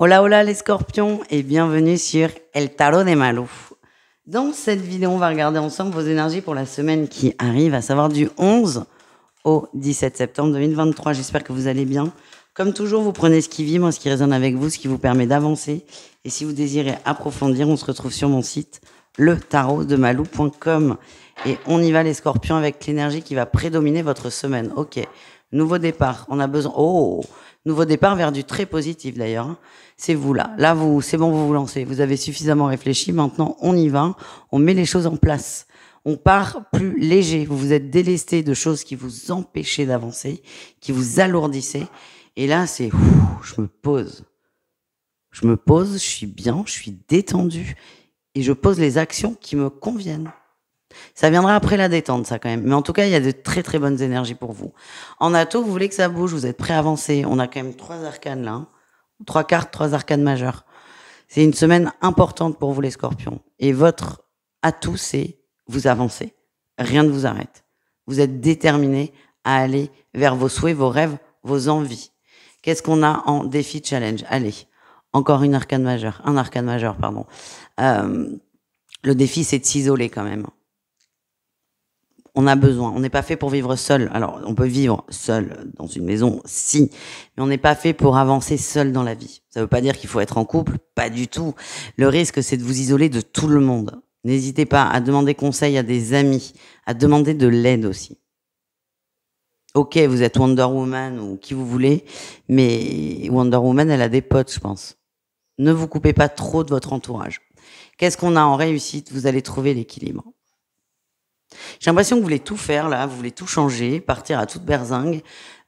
Hola, hola les scorpions et bienvenue sur El Tarot de Malou. Dans cette vidéo, on va regarder ensemble vos énergies pour la semaine qui arrive, à savoir du 11 au 17 septembre 2023. J'espère que vous allez bien. Comme toujours, vous prenez ce qui vibre, ce qui résonne avec vous, ce qui vous permet d'avancer. Et si vous désirez approfondir, on se retrouve sur mon site, letarotsdemalou.com. Et on y va les scorpions avec l'énergie qui va prédominer votre semaine. Ok, nouveau départ, on a besoin... Oh, nouveau départ vers du très positif d'ailleurs. C'est vous là. Là, vous, c'est bon, vous vous lancez. Vous avez suffisamment réfléchi. Maintenant, on y va. On met les choses en place. On part plus léger. Vous vous êtes délesté de choses qui vous empêchaient d'avancer, qui vous alourdissaient. Et là, c'est, je me pose. Je me pose, je suis bien, je suis détendu. Et je pose les actions qui me conviennent. Ça viendra après la détente, ça quand même. Mais en tout cas, il y a de très très bonnes énergies pour vous. En ato, vous voulez que ça bouge, vous êtes prêt à avancer. On a quand même 3 arcanes là. Hein. 3 cartes, 3 arcanes majeures. C'est une semaine importante pour vous les scorpions. Et votre atout, c'est vous avancez. Rien ne vous arrête. Vous êtes déterminés à aller vers vos souhaits, vos rêves, vos envies. Qu'est-ce qu'on a en défi challenge? Allez, encore un arcane majeur, pardon. Le défi, c'est de s'isoler quand même. On a besoin. On n'est pas fait pour vivre seul. Alors, on peut vivre seul dans une maison, si, mais on n'est pas fait pour avancer seul dans la vie. Ça ne veut pas dire qu'il faut être en couple, pas du tout. Le risque, c'est de vous isoler de tout le monde. N'hésitez pas à demander conseil à des amis, à demander de l'aide aussi. Ok, vous êtes Wonder Woman ou qui vous voulez, mais Wonder Woman, elle a des potes, je pense. Ne vous coupez pas trop de votre entourage. Qu'est-ce qu'on a en réussite? Vous allez trouver l'équilibre. J'ai l'impression que vous voulez tout faire, là, vous voulez tout changer, partir à toute berzingue.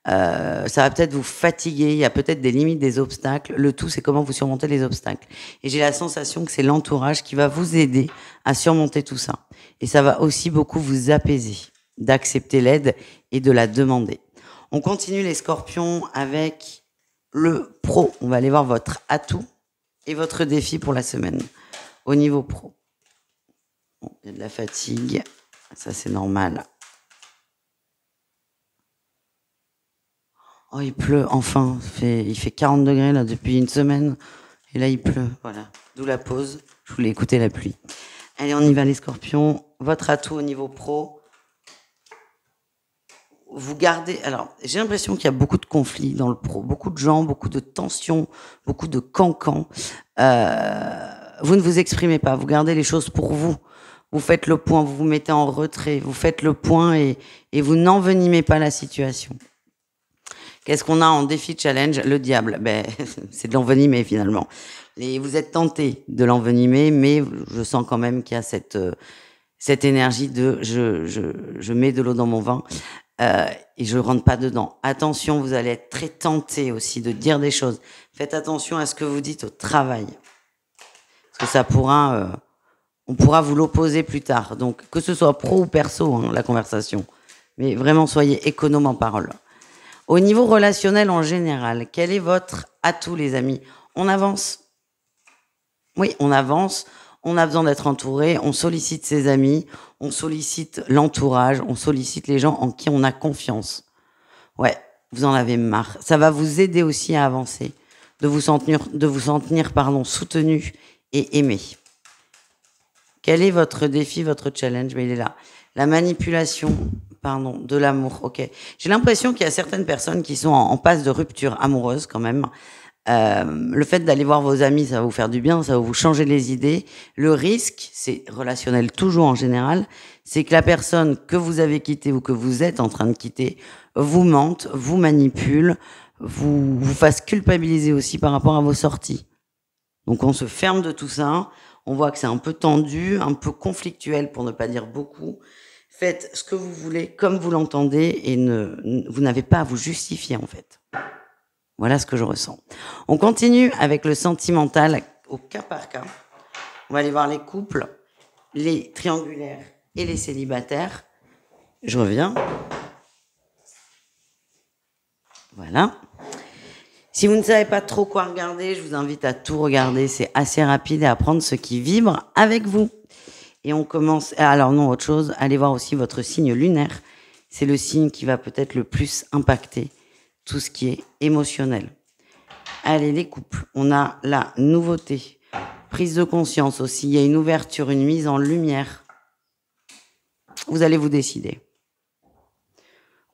Ça va peut-être vous fatiguer, il y a peut-être des limites, des obstacles. Le tout, c'est comment vous surmontez les obstacles. Et j'ai la sensation que c'est l'entourage qui va vous aider à surmonter tout ça. Et ça va aussi beaucoup vous apaiser, d'accepter l'aide et de la demander. On continue les scorpions avec le pro. On va aller voir votre atout et votre défi pour la semaine. Au niveau pro. Bon, il y a de la fatigue. Ça, c'est normal. Oh, il pleut, enfin. Il fait 40 degrés, là, depuis une semaine. Et là, il pleut. Voilà. D'où la pause. Je voulais écouter la pluie. Allez, on y va, les scorpions. Votre atout au niveau pro. Vous gardez... Alors, j'ai l'impression qu'il y a beaucoup de conflits dans le pro. Beaucoup de gens, beaucoup de tensions, beaucoup de cancans. Vous ne vous exprimez pas. Vous gardez les choses pour vous. Vous faites le point, vous vous mettez en retrait, vous faites le point et vous n'envenimez pas la situation. Qu'est-ce qu'on a en défi challenge? Le diable, c'est de l'envenimer finalement. Et vous êtes tenté de l'envenimer, mais je sens quand même qu'il y a cette énergie de je mets de l'eau dans mon vin et je rentre pas dedans. Attention, vous allez être très tenté aussi de dire des choses. Faites attention à ce que vous dites au travail. Parce que ça pourra... on pourra vous l'opposer plus tard. Donc, que ce soit pro ou perso, hein, la conversation. Mais vraiment, soyez économe en parole. Au niveau relationnel en général, quel est votre atout, les amis? On avance. Oui, on avance. On a besoin d'être entouré. On sollicite ses amis. On sollicite l'entourage. On sollicite les gens en qui on a confiance. Ouais, vous en avez marre. Ça va vous aider aussi à avancer. De vous sentir soutenu et aimé. Quel est votre défi, votre challenge? Mais il est là. La manipulation, de l'amour. Ok. J'ai l'impression qu'il y a certaines personnes qui sont en passe de rupture amoureuse quand même. Le fait d'aller voir vos amis, ça va vous faire du bien, ça va vous changer les idées. Le risque, c'est relationnel toujours en général, c'est que la personne que vous avez quittée ou que vous êtes en train de quitter vous mente, vous manipule, vous fasse culpabiliser aussi par rapport à vos sorties. Donc on se ferme de tout ça. On voit que c'est un peu tendu, un peu conflictuel pour ne pas dire beaucoup. Faites ce que vous voulez, comme vous l'entendez, et vous n'avez pas à vous justifier en fait. Voilà ce que je ressens. On continue avec le sentimental au cas par cas. On va aller voir les couples, les triangulaires et les célibataires. Je reviens. Voilà. Si vous ne savez pas trop quoi regarder, je vous invite à tout regarder. C'est assez rapide et à prendre ce qui vibre avec vous. Et on commence... Alors non, autre chose, allez voir aussi votre signe lunaire. C'est le signe qui va peut-être le plus impacter tout ce qui est émotionnel. Allez, les couples, on a la nouveauté, prise de conscience aussi, il y a une ouverture, une mise en lumière. Vous allez vous décider.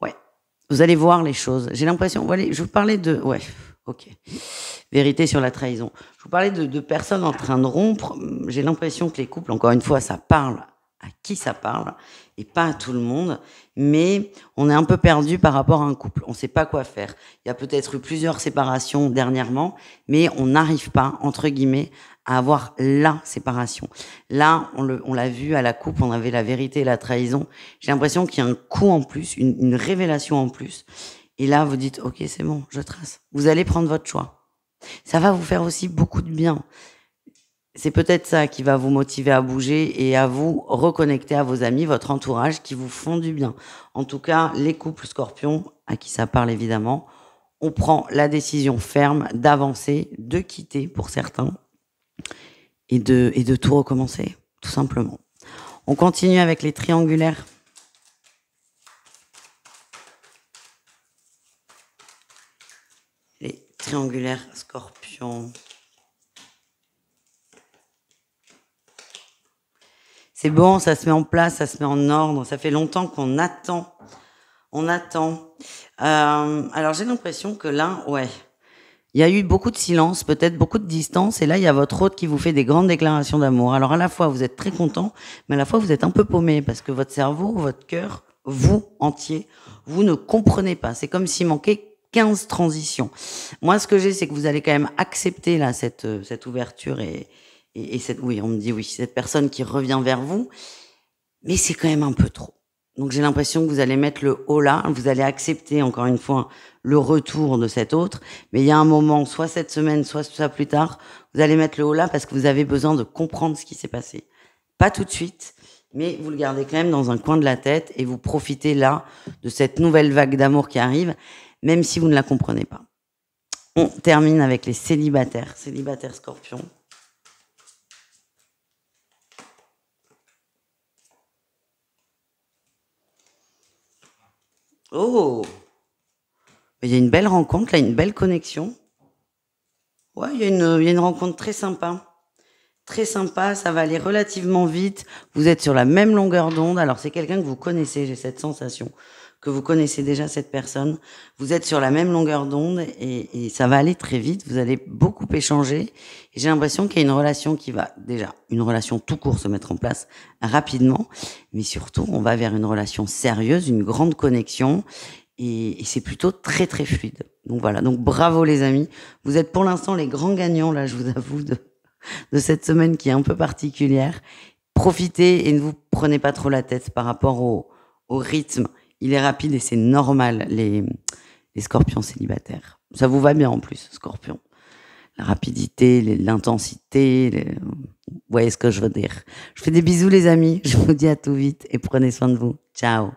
Ouais, vous allez voir les choses. J'ai l'impression, je vous parlais de... Ouais, ok. Vérité sur la trahison. Je vous parlais de personnes en train de rompre. J'ai l'impression que les couples, encore une fois, ça parle à qui ça parle et pas à tout le monde, mais on est un peu perdu par rapport à un couple. On ne sait pas quoi faire. Il y a peut-être eu plusieurs séparations dernièrement, mais on n'arrive pas, entre guillemets, à avoir la séparation. Là, on l'a vu à la coupe, on avait la vérité et la trahison. J'ai l'impression qu'il y a un coup en plus, une révélation en plus. Et là, vous dites, ok, c'est bon, je trace. Vous allez prendre votre choix. Ça va vous faire aussi beaucoup de bien. C'est peut-être ça qui va vous motiver à bouger et à vous reconnecter à vos amis, votre entourage qui vous font du bien. En tout cas, les couples scorpions, à qui ça parle évidemment, on prend la décision ferme d'avancer, de quitter pour certains et de tout recommencer, tout simplement. On continue avec les triangulaires. Les triangulaires scorpions. C'est bon, ça se met en place, ça se met en ordre. Ça fait longtemps qu'on attend. On attend. Alors j'ai l'impression que là, ouais, il y a eu beaucoup de silence, peut-être beaucoup de distance. Et là, il y a votre hôte qui vous fait des grandes déclarations d'amour. Alors à la fois, vous êtes très content, mais à la fois, vous êtes un peu paumé parce que votre cerveau, votre cœur, vous, entier, vous ne comprenez pas. C'est comme s'il manquait 15 transitions. Moi, ce que j'ai, c'est que vous allez quand même accepter là cette ouverture et cette, oui, on me dit oui, cette personne qui revient vers vous, mais c'est quand même un peu trop. Donc j'ai l'impression que vous allez mettre le haut là, vous allez accepter encore une fois le retour de cet autre, mais il y a un moment, soit cette semaine, soit plus tard, vous allez mettre le haut là parce que vous avez besoin de comprendre ce qui s'est passé. Pas tout de suite, mais vous le gardez quand même dans un coin de la tête et vous profitez là de cette nouvelle vague d'amour qui arrive, même si vous ne la comprenez pas. On termine avec les célibataires scorpions. Oh, il y a une belle rencontre, là, une belle connexion. Ouais, il y a une rencontre très sympa. Très sympa, ça va aller relativement vite. Vous êtes sur la même longueur d'onde. Alors, c'est quelqu'un que vous connaissez, j'ai cette sensation, que vous connaissez déjà cette personne. Vous êtes sur la même longueur d'onde et ça va aller très vite. Vous allez beaucoup échanger. Et j'ai l'impression qu'il y a une relation qui va, déjà, une relation tout court se mettre en place rapidement. Mais surtout, on va vers une relation sérieuse, une grande connexion. Et c'est plutôt très, très fluide. Donc voilà. Donc bravo les amis. Vous êtes pour l'instant les grands gagnants, là, je vous avoue, de cette semaine qui est un peu particulière. Profitez et ne vous prenez pas trop la tête par rapport au rythme. Il est rapide et c'est normal, les scorpions célibataires. Ça vous va bien en plus, scorpion. La rapidité, l'intensité, vous voyez ce que je veux dire. Je fais des bisous les amis, je vous dis à tout vite et prenez soin de vous. Ciao.